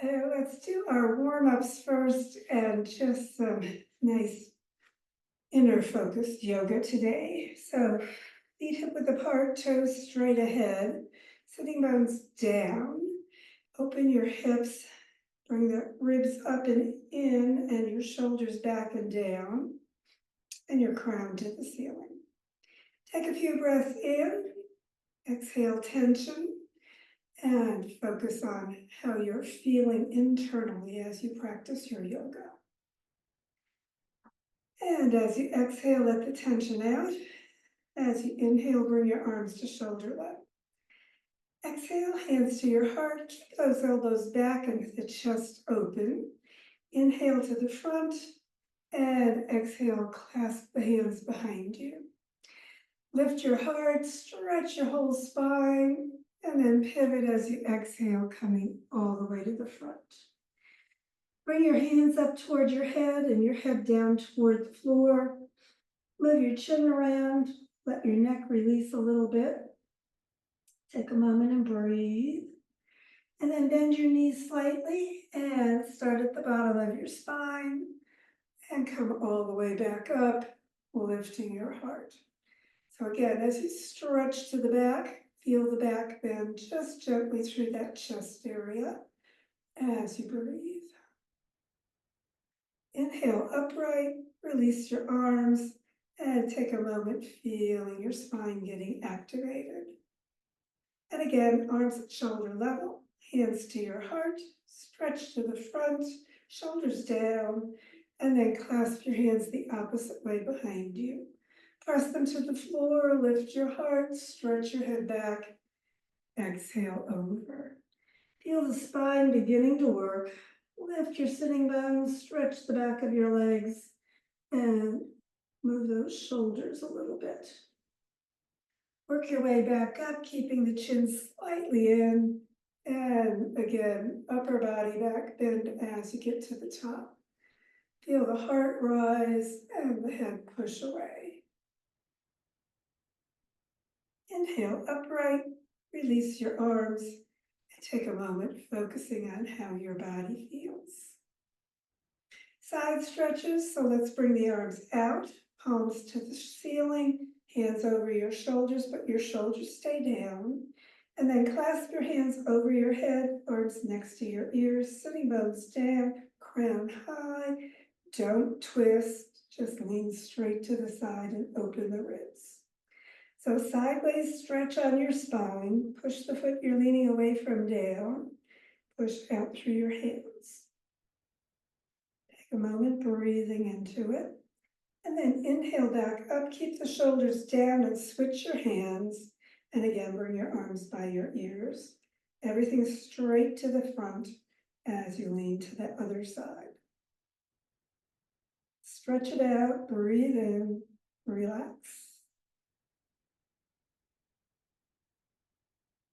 Let's do our warm-ups first and just some nice inner focused yoga today. So feet hip width apart, toes straight ahead, sitting bones down. Open your hips, bring the ribs up and in, and your shoulders back and down, and your crown to the ceiling. Take a few breaths in, exhale tension, and focus on how you're feeling internally as you practice your yoga. And as you exhale, let the tension out. As you inhale, bring your arms to shoulder level. Exhale, hands to your heart. Keep those elbows back and the chest open. Inhale to the front and exhale, clasp the hands behind you. Lift your heart, stretch your whole spine, and then pivot as you exhale, coming all the way to the front. Bring your hands up toward your head and your head down toward the floor. Move your chin around, let your neck release a little bit. Take a moment and breathe. And then bend your knees slightly and start at the bottom of your spine and come all the way back up, lifting your heart. So again, as you stretch to the back, feel the back bend just gently through that chest area as you breathe. Inhale upright, release your arms, and take a moment feeling your spine getting activated. And again, arms at shoulder level, hands to your heart, stretch to the front, shoulders down, and then clasp your hands the opposite way behind you. Press them to the floor, lift your heart, stretch your head back, exhale over. Feel the spine beginning to work. Lift your sitting bones, stretch the back of your legs, and move those shoulders a little bit. Work your way back up, keeping the chin slightly in, and again, upper body back bend as you get to the top. Feel the heart rise and the head push away. Inhale upright, release your arms, and take a moment focusing on how your body feels. Side stretches, so let's bring the arms out, palms to the ceiling, hands over your shoulders, but your shoulders stay down. And then clasp your hands over your head, arms next to your ears, sitting bones down, crown high. Don't twist, just lean straight to the side and open the ribs. So sideways stretch on your spine, push the foot you're leaning away from down, push out through your hands. Take a moment breathing into it. And then inhale back up, keep the shoulders down and switch your hands. And again, bring your arms by your ears. Everything straight to the front as you lean to the other side. Stretch it out, breathe in, relax.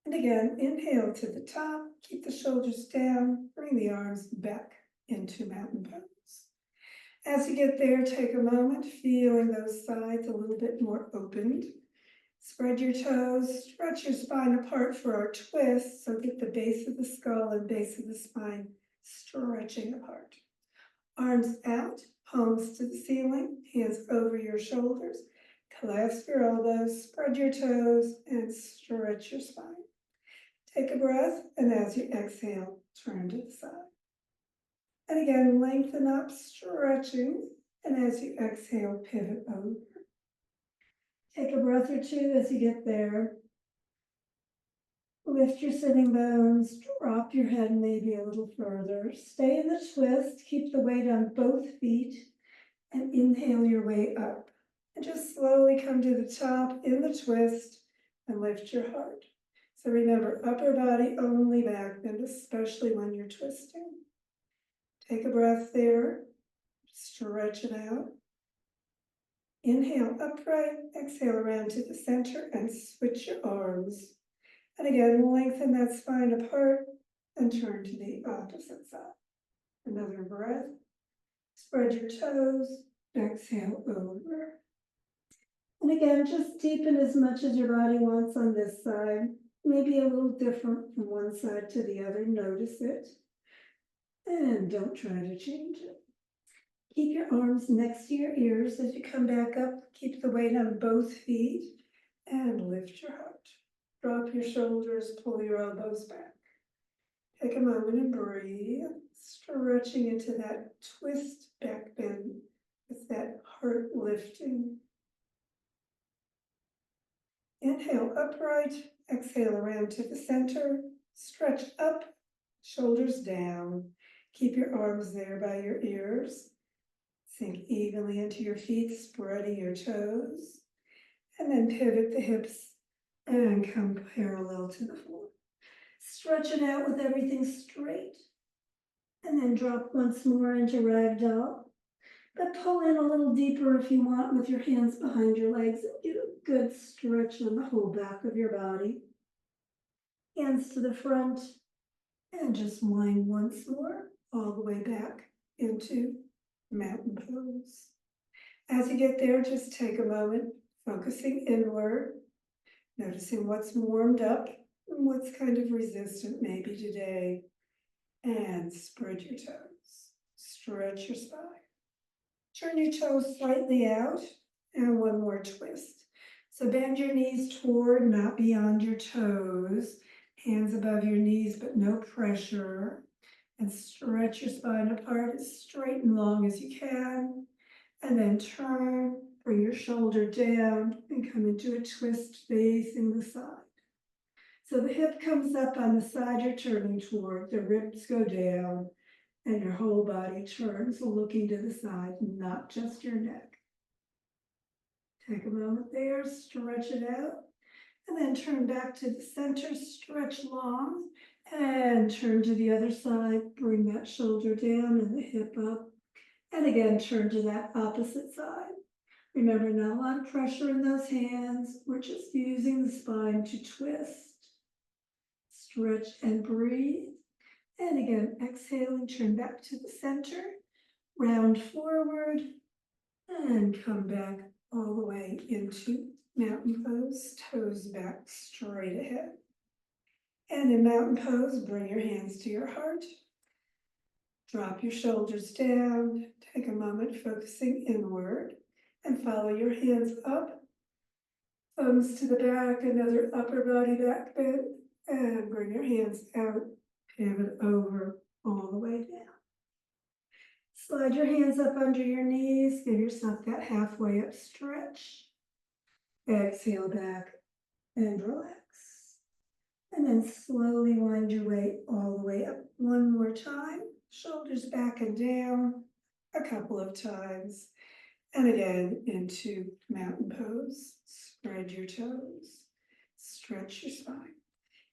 And again, inhale to the top, keep the shoulders down, bring the arms back into mountain pose. As you get there, take a moment, feeling those sides a little bit more opened. Spread your toes, stretch your spine apart for our twist, so get the base of the skull and base of the spine stretching apart. Arms out, palms to the ceiling, hands over your shoulders, clasp your elbows, spread your toes, and stretch your spine. Take a breath, and as you exhale, turn to the side. And again, lengthen up, stretching, and as you exhale, pivot over. Take a breath or two as you get there. Lift your sitting bones, drop your head maybe a little further. Stay in the twist, keep the weight on both feet, and inhale your way up. And just slowly come to the top in the twist and lift your heart. So remember, upper body only, back bend, especially when you're twisting. Take a breath there, stretch it out. Inhale upright, exhale around to the center and switch your arms. And again, lengthen that spine apart and turn to the opposite side. Another breath. Spread your toes, exhale over. And again, just deepen as much as your body wants on this side. Maybe a little different from one side to the other, notice it. And don't try to change it. Keep your arms next to your ears as you come back up. Keep the weight on both feet and lift your heart. Drop your shoulders, pull your elbows back. Take a moment and breathe, stretching into that twist back bend with that heart lifting. Inhale upright, exhale around to the center, stretch up, shoulders down. Keep your arms there by your ears. Sink evenly into your feet, spreading your toes. And then pivot the hips and come parallel to the floor. Stretch it out with everything straight. And then drop once more into ragdoll. But pull in a little deeper if you want with your hands behind your legs. Get a good stretch on the whole back of your body. Hands to the front. And just wind once more all the way back into mountain pose. As you get there, just take a moment, focusing inward, noticing what's warmed up and what's kind of resistant maybe today. And spread your toes, stretch your spine. Turn your toes slightly out, and one more twist. So bend your knees toward, not beyond your toes. Hands above your knees, but no pressure. And stretch your spine apart as straight and long as you can. And then turn, bring your shoulder down, and come into a twist facing the side. So the hip comes up on the side you're turning toward, the ribs go down, and your whole body turns, looking to the side, not just your neck. Take a moment there, stretch it out, and then turn back to the center, stretch long, and turn to the other side, bring that shoulder down and the hip up, and again, turn to that opposite side. Remember, not a lot of pressure in those hands, we're just using the spine to twist. Stretch and breathe. And again, exhaling, turn back to the center, round forward, and come back all the way into mountain pose, toes back straight ahead. And in mountain pose, bring your hands to your heart. Drop your shoulders down, take a moment focusing inward, and follow your hands up. Thumbs to the back, another upper body back bend, and bring your hands out, pivot over all the way down. Slide your hands up under your knees, give yourself that halfway up stretch. Exhale back and relax. And then slowly wind your way all the way up one more time. Shoulders back and down a couple of times. And again into mountain pose. Spread your toes. Stretch your spine.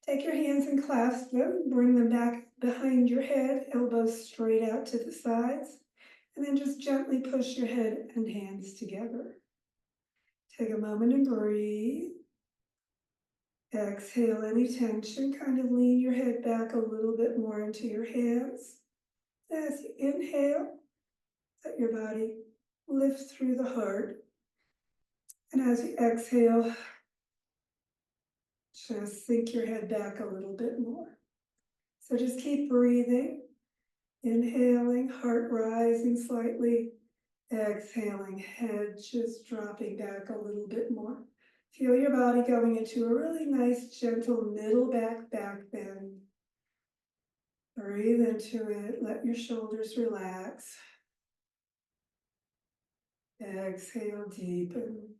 Take your hands and clasp them. Bring them back behind your head. Elbows straight out to the sides. And then just gently push your head and hands together. Take a moment and breathe. Exhale any tension. Kind of lean your head back a little bit more into your hands. As you inhale, let your body lift through the heart. And as you exhale, just sink your head back a little bit more. So just keep breathing. Inhaling, heart rising slightly. Exhaling, head just dropping back a little bit more. Feel your body going into a really nice, gentle middle back bend. Breathe into it. Let your shoulders relax. Exhale, deepen.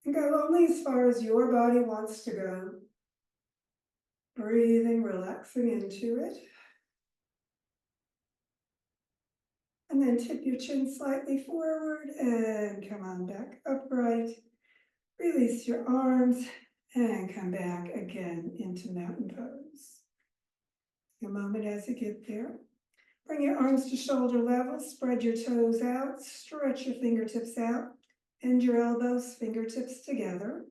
And go only as far as your body wants to go. Breathing, relaxing into it. And then tip your chin slightly forward and come on back upright. Release your arms and come back again into mountain pose. A moment as you get there. Bring your arms to shoulder level, spread your toes out, stretch your fingertips out, bend your elbows, fingertips together.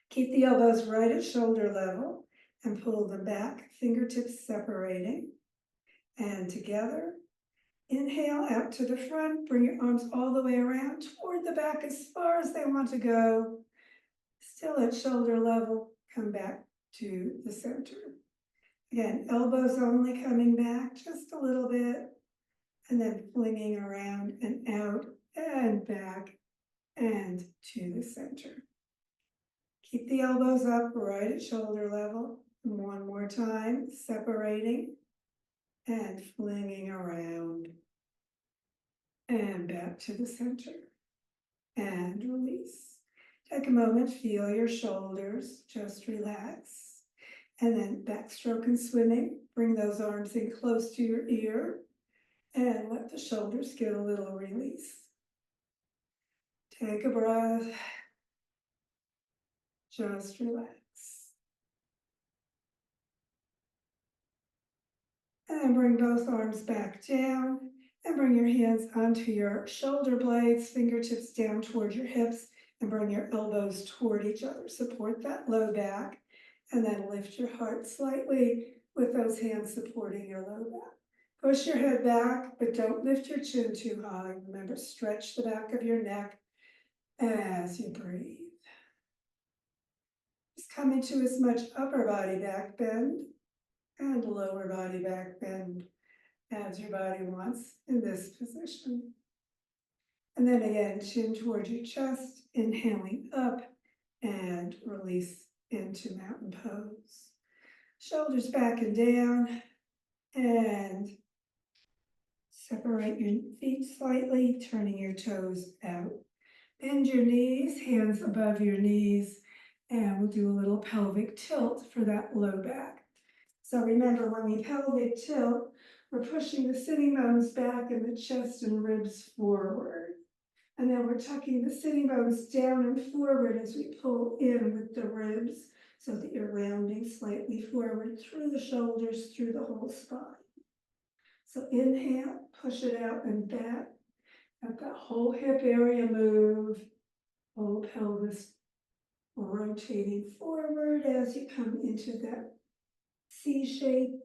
Keep the elbows right at shoulder level and pull them back, fingertips separating. And together, inhale out to the front, bring your arms all the way around toward the back as far as they want to go. Still at shoulder level, come back to the center. Again, elbows only coming back just a little bit, and then flinging around and out and back and to the center. Keep the elbows up right at shoulder level. One more time, separating and flinging around and back to the center and release. Take a moment, feel your shoulders, just relax. And then backstroke and swimming, bring those arms in close to your ear and let the shoulders get a little release. Take a breath, just relax. And bring both arms back down and bring your hands onto your shoulder blades, fingertips down toward your hips, and bring your elbows toward each other. Support that low back and then lift your heart slightly with those hands supporting your low back. Push your head back, but don't lift your chin too high. Remember, stretch the back of your neck as you breathe. Just come into as much upper body back bend and lower body back bend as your body wants in this position. And then again, chin towards your chest, inhaling up and release into mountain pose. Shoulders back and down and separate your feet slightly, turning your toes out. Bend your knees, hands above your knees, and we'll do a little pelvic tilt for that low back. So remember, when we pelvic tilt, we're pushing the sitting bones back and the chest and ribs forward. And then we're tucking the sitting bones down and forward as we pull in with the ribs so that you're rounding slightly forward through the shoulders, through the whole spine. So inhale, push it out and back. Let that whole hip area move, whole pelvis rotating forward as you come into that C shape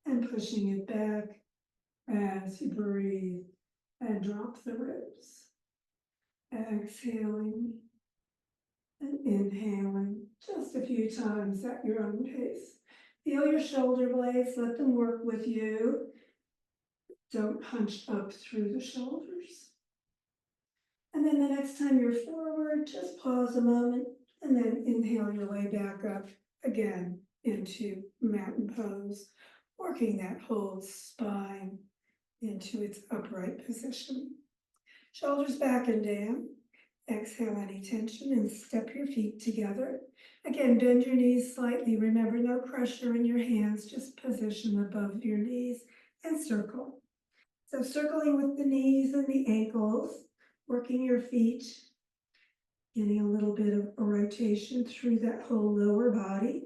and pushing it back as you breathe and drop the ribs. Exhaling and inhaling just a few times at your own pace. Feel your shoulder blades, let them work with you. Don't hunch up through the shoulders. And then the next time you're forward, just pause a moment and then inhale your way back up again into mountain pose, working that whole spine into its upright position. Shoulders back and down. Exhale any tension and step your feet together. Again, bend your knees slightly. Remember, no pressure in your hands, just position above your knees and circle. So circling with the knees and the ankles, working your feet, getting a little bit of a rotation through that whole lower body.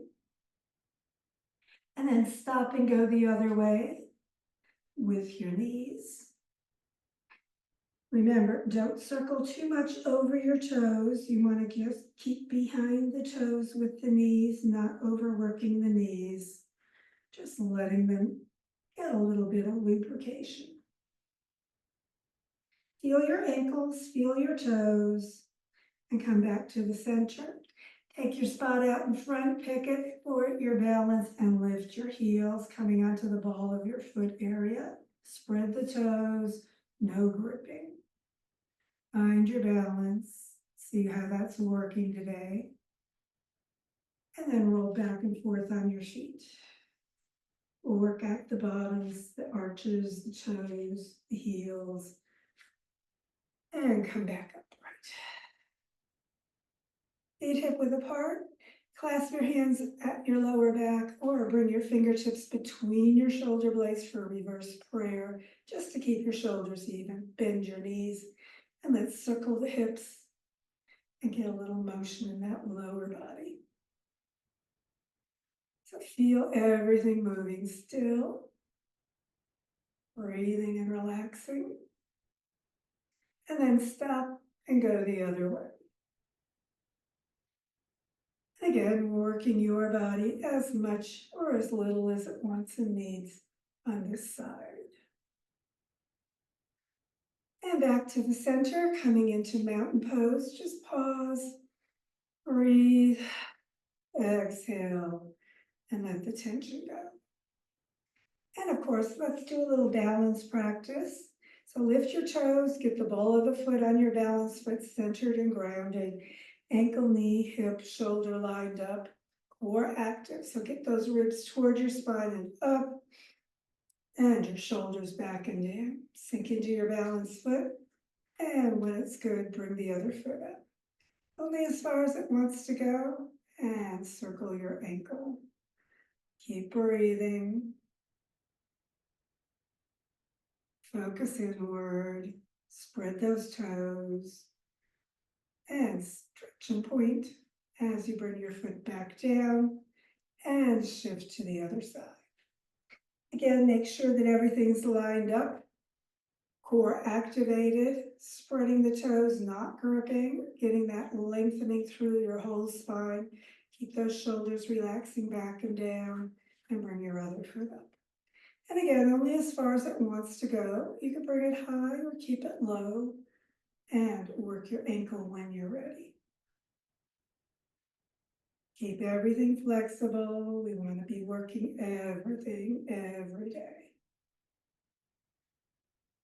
And then stop and go the other way with your knees. Remember, don't circle too much over your toes. You want to just keep behind the toes with the knees, not overworking the knees. Just letting them get a little bit of lubrication. Feel your ankles, feel your toes, and come back to the center. Take your spot out in front, pick it for your balance, and lift your heels, coming onto the ball of your foot area. Spread the toes, no gripping. Find your balance, see how that's working today, and then roll back and forth on your feet. We'll work out the bottoms, the arches, the toes, the heels, and come back upright. Feet hip width apart, clasp your hands at your lower back or bring your fingertips between your shoulder blades for a reverse prayer, just to keep your shoulders even. Bend your knees. And let's circle the hips and get a little motion in that lower body. So feel everything moving still, breathing and relaxing. And then stop and go the other way. And again, working your body as much or as little as it wants and needs on this side. And back to the center, coming into mountain pose. Just pause, breathe, exhale, and let the tension go. And of course, let's do a little balance practice. So lift your toes, get the ball of the foot on your balance foot centered and grounded. Ankle, knee, hip, shoulder lined up, core active. So get those ribs toward your spine and up, and your shoulders back and down. Sink into your balance foot, and when it's good, bring the other foot up. Only as far as it wants to go, and circle your ankle. Keep breathing. Focus inward, spread those toes, and stretch and point as you bring your foot back down and shift to the other side. Again, make sure that everything's lined up, core activated, spreading the toes, not gripping, getting that lengthening through your whole spine. Keep those shoulders relaxing back and down, and bring your other foot up. And again, only as far as it wants to go. You can bring it high or keep it low, and work your ankle when you're ready. Keep everything flexible. We want to be working everything every day.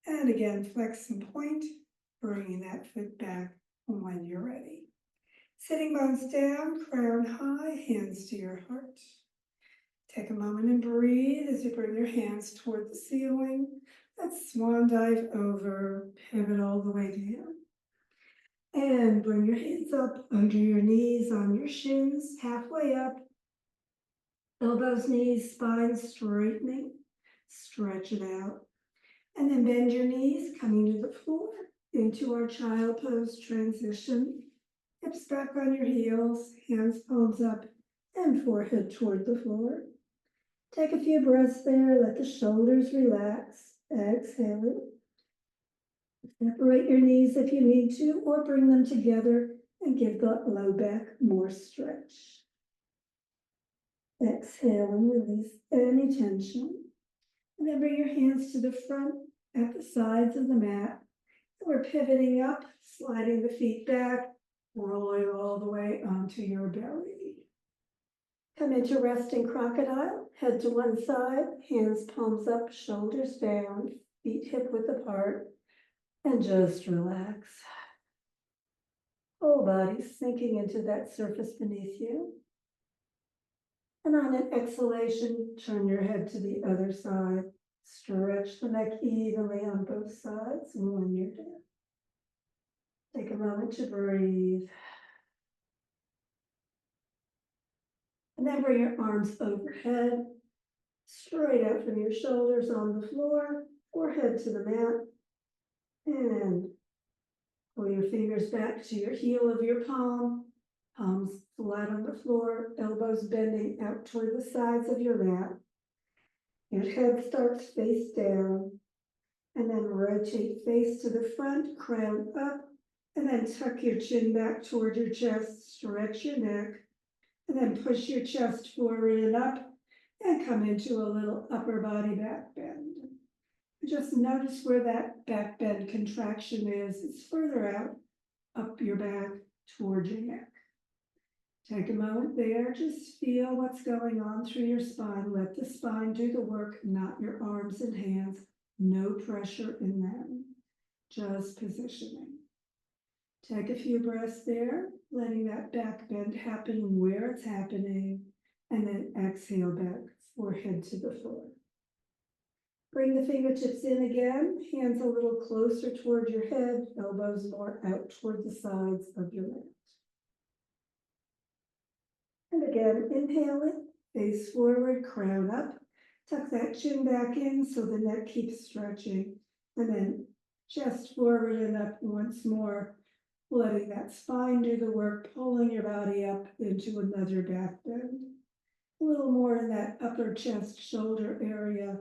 And again, flex and point, bringing that foot back when you're ready. Sitting bones down, crown high, hands to your heart. Take a moment and breathe as you bring your hands toward the ceiling. Let's swan dive over, pivot all the way down. And bring your hands up under your knees, on your shins, halfway up. Elbows, knees, spine straightening. Stretch it out. And then bend your knees, coming to the floor, into our child pose transition. Hips back on your heels, hands palms up, and forehead toward the floor. Take a few breaths there, let the shoulders relax. Exhale. Separate your knees if you need to, or bring them together and give the low back more stretch. Exhale and release any tension. And then bring your hands to the front at the sides of the mat. We're pivoting up, sliding the feet back, rolling all the way onto your belly. Come into resting crocodile, head to one side, hands palms up, shoulders down, feet hip width apart, and just relax. Whole body sinking into that surface beneath you. And on an exhalation, turn your head to the other side. Stretch the neck evenly on both sides when you're done. Take a moment to breathe. And then bring your arms overhead, straight out from your shoulders on the floor, forehead to the mat. And pull your fingers back to your heel of your palm, palms flat on the floor, elbows bending out toward the sides of your mat. Your head starts face down, and then rotate face to the front, crown up, and then tuck your chin back toward your chest, stretch your neck, and then push your chest forward and up, and come into a little upper body back bend. Just notice where that back bend contraction is. It's further out, up your back, toward your neck. Take a moment there, just feel what's going on through your spine. Let the spine do the work, not your arms and hands. No pressure in them, just positioning. Take a few breaths there, letting that back bend happen where it's happening, and then exhale back, forehead to the floor. Bring the fingertips in again, hands a little closer toward your head, elbows more out toward the sides of your mat. And again, inhale it, face forward, crown up, tuck that chin back in so the neck keeps stretching, and then chest forward and up once more, letting that spine do the work, pulling your body up into another back bend. A little more in that upper chest shoulder area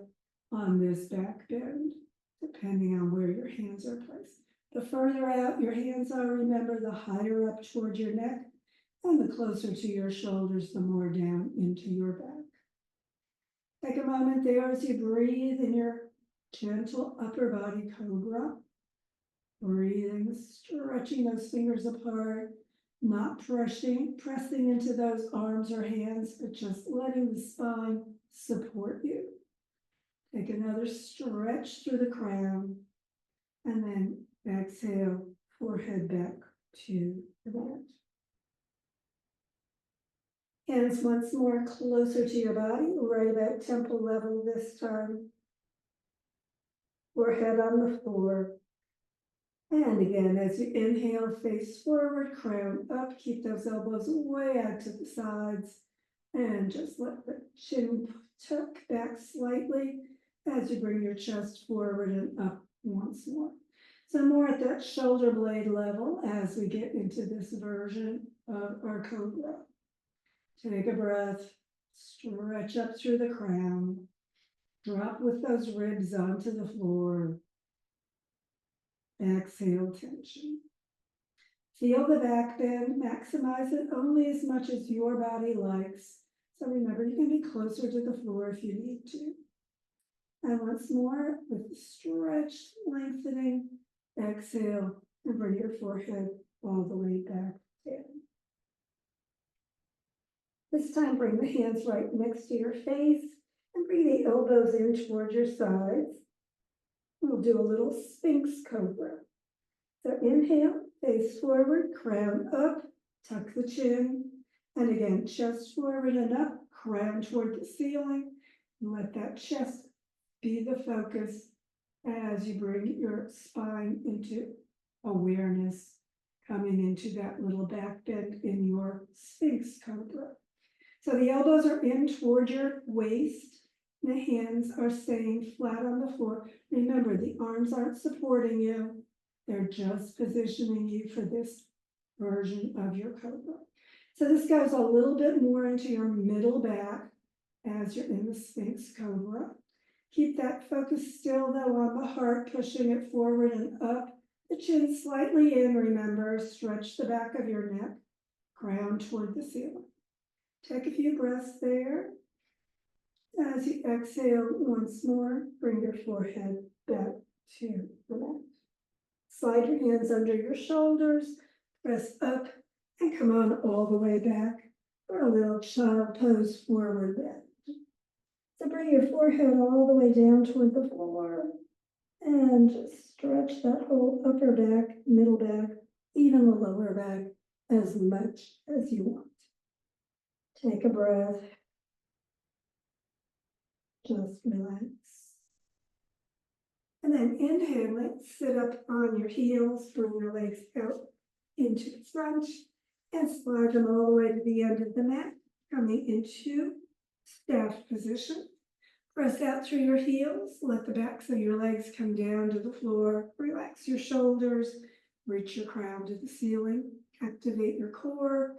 on this back bend, depending on where your hands are placed. The further out your hands are, remember, the higher up toward your neck, and the closer to your shoulders, the more down into your back. Take a moment there as you breathe in your gentle upper body cobra. Breathing, stretching those fingers apart, not pressing into those arms or hands, but just letting the spine support you. Take another stretch through the crown, and then exhale, forehead back to the mat. Hands once more closer to your body, right about temple level this time. Forehead on the floor. And again, as you inhale, face forward, crown up, keep those elbows way out to the sides, and just let the chin tuck back slightly as you bring your chest forward and up once more. So more at that shoulder blade level as we get into this version of our Cobra. Take a breath, stretch up through the crown, drop with those ribs onto the floor. Exhale, tension. Feel the back bend, maximize it only as much as your body likes. So remember, you can be closer to the floor if you need to. And once more, with the stretch, lengthening, exhale, and bring your forehead all the way back down. This time, bring the hands right next to your face and bring the elbows in towards your sides. We'll do a little Sphinx Cobra. So inhale, face forward, crown up, tuck the chin, and again, chest forward and up, crown toward the ceiling. And let that chest be the focus as you bring your spine into awareness, coming into that little back bend in your Sphinx Cobra. So the elbows are in toward your waist. The hands are staying flat on the floor. Remember, the arms aren't supporting you. They're just positioning you for this version of your Cobra. So this goes a little bit more into your middle back as you're in the Sphinx Cobra. Keep that focus still though on the heart, pushing it forward and up. The chin slightly in, remember, stretch the back of your neck, crown toward the ceiling. Take a few breaths there. As you exhale once more, bring your forehead back to the mat. Slide your hands under your shoulders, press up, and come on all the way back for a little child pose forward bend. So bring your forehead all the way down toward the floor, and just stretch that whole upper back, middle back, even the lower back as much as you want. Take a breath. Just relax. And then inhale, let's sit up on your heels, bring your legs out into the front, and slide them all the way to the end of the mat, coming into staff position. Press out through your heels, let the backs of your legs come down to the floor, relax your shoulders, reach your crown to the ceiling, activate your core,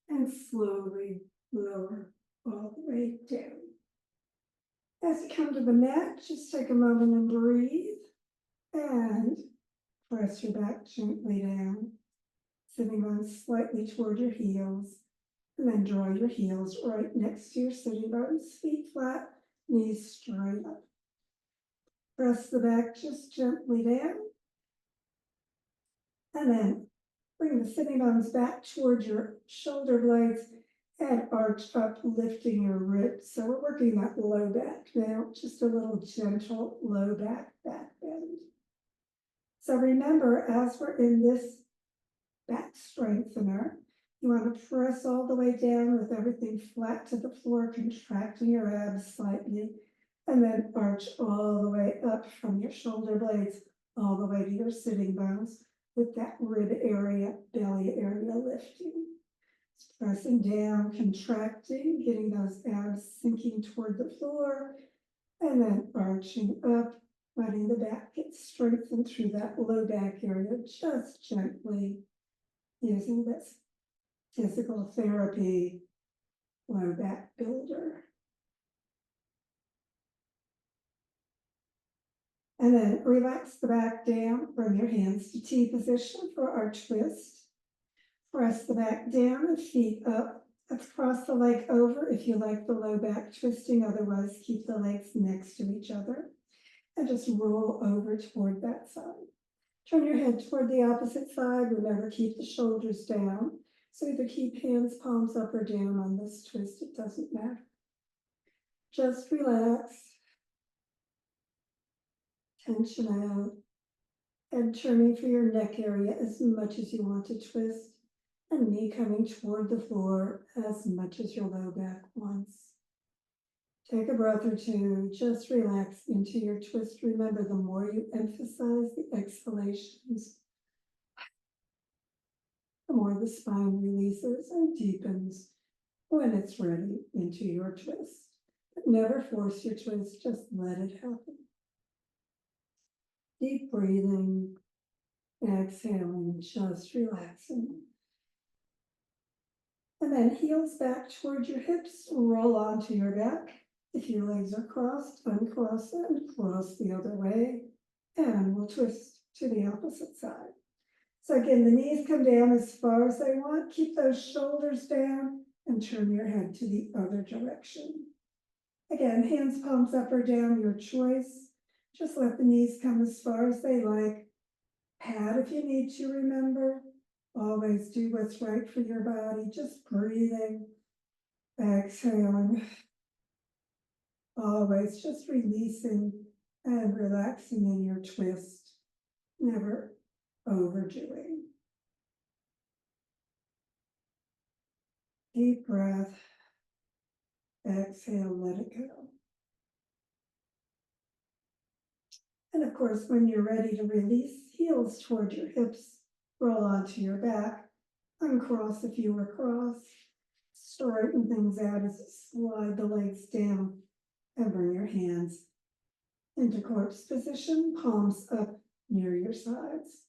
and slowly lower all the way down. As you come to the mat, just take a moment and breathe, and press your back gently down, sitting bones slightly toward your heels, and then draw your heels right next to your sitting bones, feet flat, knees straight up. Press the back just gently down, and then bring the sitting bones back toward your shoulder blades and arch up, lifting your ribs. So we're working that low back now, just a little gentle low back bend. So remember, as we're in this back strengthener, you want to press all the way down with everything flat to the floor, contracting your abs slightly, and then arch all the way up from your shoulder blades, all the way to your sitting bones, with that rib area, belly area lifting. Pressing down, contracting, getting those abs sinking toward the floor, and then arching up, letting the back get strengthened through that low back area, just gently using this physical therapy low back builder. And then relax the back down, bring your hands to T position for our twist. Press the back down and feet up. Let's cross the leg over if you like the low back twisting, otherwise keep the legs next to each other. And just roll over toward that side. Turn your head toward the opposite side. Remember, keep the shoulders down. So either keep hands, palms up or down on this twist, it doesn't matter. Just relax. tension out, and turning for your neck area as much as you want to twist, and knee coming toward the floor as much as your low back wants. Take a breath or two, just relax into your twist. Remember, the more you emphasize the exhalations, the more the spine releases and deepens when it's ready into your twist. But never force your twist, just let it happen. Deep breathing, exhaling, just relaxing. And then heels back towards your hips, roll onto your back. If your legs are crossed, uncross and cross the other way. And we'll twist to the opposite side. So again, the knees come down as far as they want. Keep those shoulders down and turn your head to the other direction. Again, hands, palms up or down, your choice. Just let the knees come as far as they like. Pad if you need to, remember. Always do what's right for your body. Just breathing, exhaling. Always just releasing and relaxing in your twist. Never overdoing. Deep breath. Exhale, let it go. And of course, when you're ready to release, heels toward your hips, roll onto your back, uncross if you were cross, straighten things out as you slide the legs down, and bring your hands into corpse position, palms up near your sides.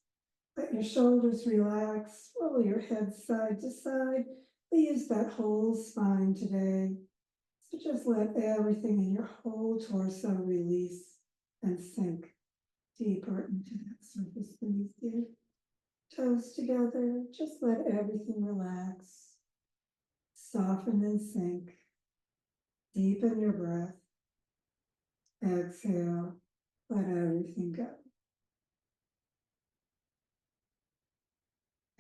Let your shoulders relax, roll your head side to side. We use that whole spine today. So just let everything in your whole torso release and sink deeper into that surface beneath you. Toes together, just let everything relax. Soften and sink. Deepen your breath. Exhale, let everything go.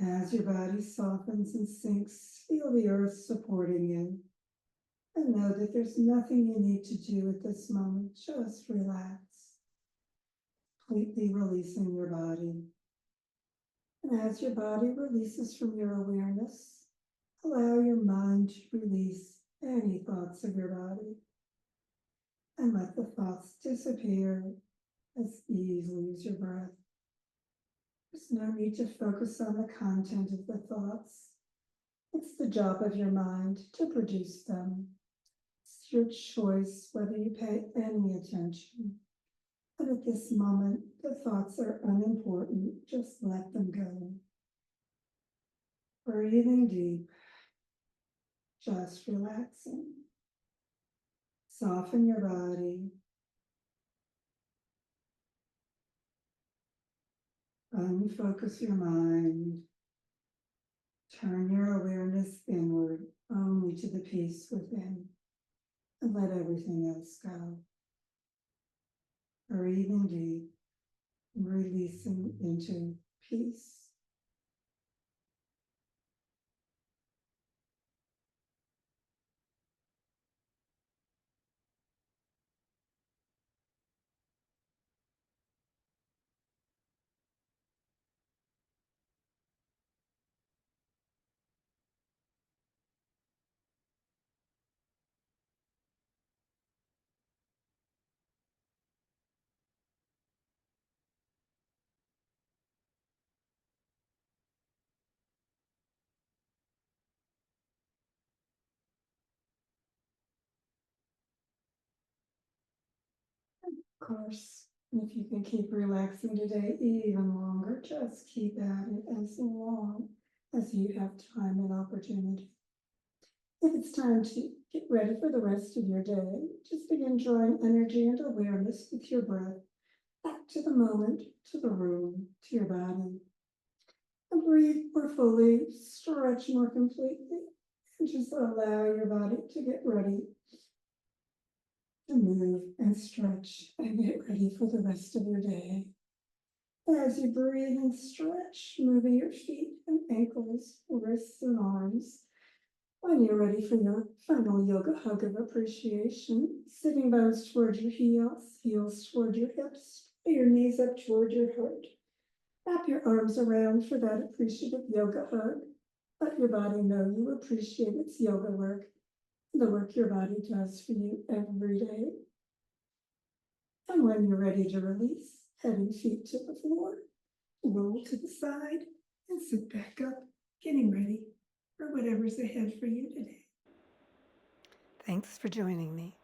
As your body softens and sinks, feel the earth supporting you. And know that there's nothing you need to do at this moment. Just relax. Completely releasing your body. And as your body releases from your awareness, allow your mind to release any thoughts of your body. And let the thoughts disappear as easily as your breath. There's no need to focus on the content of the thoughts. It's the job of your mind to produce them. It's your choice whether you pay any attention. But at this moment, the thoughts are unimportant. Just let them go. Breathing deep, just relaxing. Soften your body. Unfocus your mind. Turn your awareness inward, only to the peace within, and let everything else go. Breathing deep, releasing into peace. Of course, if you can keep relaxing today even longer, just keep at it as long as you have time and opportunity. If it's time to get ready for the rest of your day, just begin drawing energy and awareness with your breath back to the moment, to the room, to your body. And breathe more fully, stretch more completely, and just allow your body to get ready to move and stretch and get ready for the rest of your day. As you breathe and stretch, moving your feet and ankles, wrists and arms. When you're ready for your final yoga hug of appreciation, sitting bones toward your heels, heels toward your hips, your knees up toward your heart. Wrap your arms around for that appreciative yoga hug. Let your body know you appreciate its yoga work, the work your body does for you every day. And when you're ready to release, head and feet to the floor, roll to the side, and sit back up, getting ready for whatever's ahead for you today. Thanks for joining me.